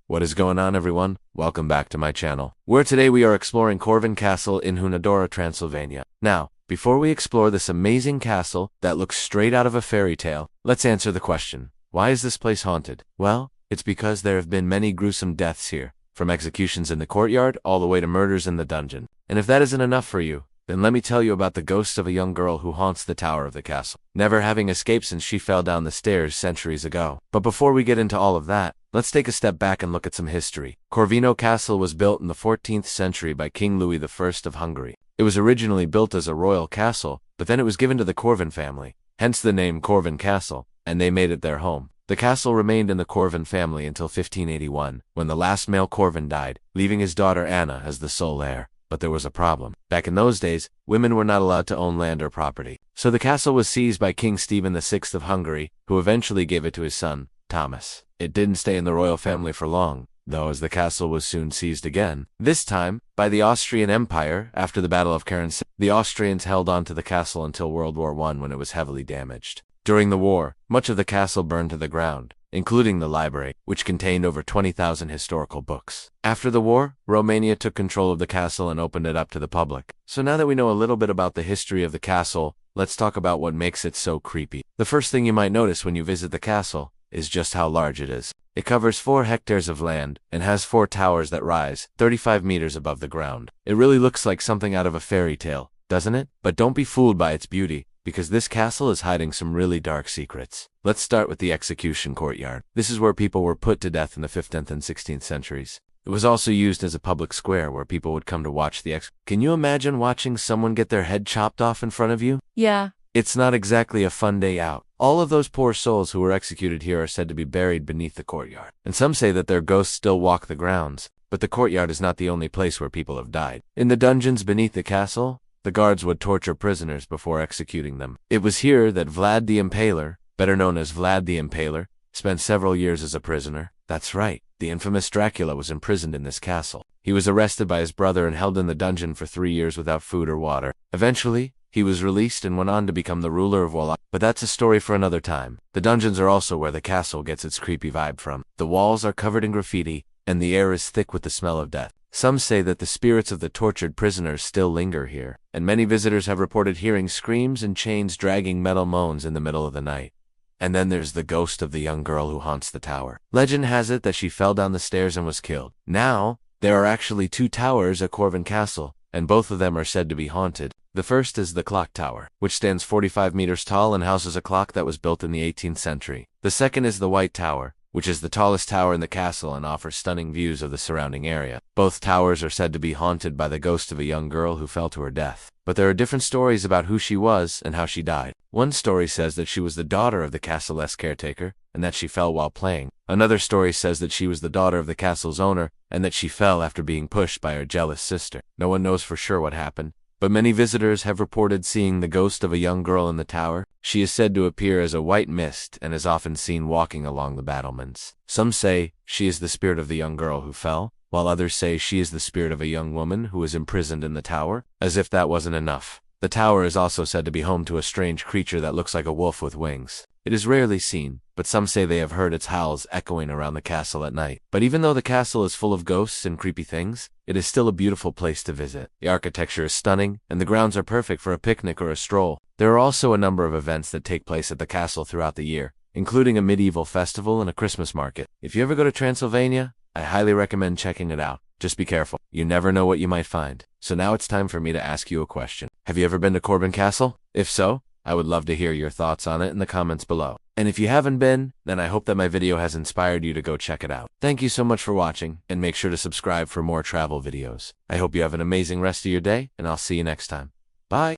What is going on, everyone? Welcome back to my channel, where today we are exploring Corvin Castle in Hunedoara, Transylvania. Now, before we explore this amazing castle that looks straight out of a fairy tale, let's answer the question, why is this place haunted? Well, it's because there have been many gruesome deaths here, from executions in the courtyard all the way to murders in the dungeon. And if that isn't enough for you, then let me tell you about the ghost of a young girl who haunts the tower of the castle, never having escaped since she fell down the stairs centuries ago. But before we get into all of that, let's take a step back and look at some history. Corvino Castle was built in the 14th century by King Louis I of Hungary. It was originally built as a royal castle, but then it was given to the Corvin family, hence the name Corvin Castle, and they made it their home. The castle remained in the Corvin family until 1581, when the last male Corvin died, leaving his daughter Anna as the sole heir. But there was a problem. Back in those days, women were not allowed to own land or property. So the castle was seized by King Stephen VI of Hungary, who eventually gave it to his son, Thomas. It didn't stay in the royal family for long, though, as the castle was soon seized again. This time, by the Austrian Empire. After the Battle of Caron, the Austrians held on to the castle until World War I, when it was heavily damaged. During the war, much of the castle burned to the ground, including the library, which contained over 20,000 historical books. After the war, Romania took control of the castle and opened it up to the public. So now that we know a little bit about the history of the castle, let's talk about what makes it so creepy. The first thing you might notice when you visit the castle is just how large it is. It covers 4 hectares of land and has 4 towers that rise 35 meters above the ground. It really looks like something out of a fairy tale, doesn't it? But don't be fooled by its beauty, because this castle is hiding some really dark secrets. Let's start with the execution courtyard. This is where people were put to death in the 15th and 16th centuries. It was also used as a public square where people would come to watch the Can you imagine watching someone get their head chopped off in front of you? Yeah. It's not exactly a fun day out. All of those poor souls who were executed here are said to be buried beneath the courtyard. And some say that their ghosts still walk the grounds. But the courtyard is not the only place where people have died. In the dungeons beneath the castle, the guards would torture prisoners before executing them. It was here that Vlad the Impaler, better known as Vlad the Impaler, spent several years as a prisoner. That's right, the infamous Dracula was imprisoned in this castle. He was arrested by his brother and held in the dungeon for 3 years without food or water. Eventually, he was released and went on to become the ruler of Wallach. But that's a story for another time. The dungeons are also where the castle gets its creepy vibe from. The walls are covered in graffiti, and the air is thick with the smell of death. Some say that the spirits of the tortured prisoners still linger here, and many visitors have reported hearing screams and chains dragging metal moans in the middle of the night. And then there's the ghost of the young girl who haunts the tower. Legend has it that she fell down the stairs and was killed. Now, there are actually 2 towers at Corvin Castle, and both of them are said to be haunted. The first is the clock tower, which stands 45 meters tall and houses a clock that was built in the 18th century. The second is the White Tower, which is the tallest tower in the castle and offers stunning views of the surrounding area. Both towers are said to be haunted by the ghost of a young girl who fell to her death. But there are different stories about who she was and how she died. One story says that she was the daughter of the castle's caretaker, and that she fell while playing. Another story says that she was the daughter of the castle's owner, and that she fell after being pushed by her jealous sister. No one knows for sure what happened, but many visitors have reported seeing the ghost of a young girl in the tower. She is said to appear as a white mist and is often seen walking along the battlements. Some say she is the spirit of the young girl who fell, while others say she is the spirit of a young woman who is imprisoned in the tower. As if that wasn't enough, the tower is also said to be home to a strange creature that looks like a wolf with wings. It is rarely seen, but some say they have heard its howls echoing around the castle at night. But even though the castle is full of ghosts and creepy things, it is still a beautiful place to visit. The architecture is stunning, and the grounds are perfect for a picnic or a stroll. There are also a number of events that take place at the castle throughout the year, including a medieval festival and a Christmas market. If you ever go to Transylvania, I highly recommend checking it out. Just be careful. You never know what you might find. So now it's time for me to ask you a question. Have you ever been to Corvin Castle? If so, I would love to hear your thoughts on it in the comments below. And if you haven't been, then I hope that my video has inspired you to go check it out. Thank you so much for watching, and make sure to subscribe for more travel videos. I hope you have an amazing rest of your day, and I'll see you next time. Bye!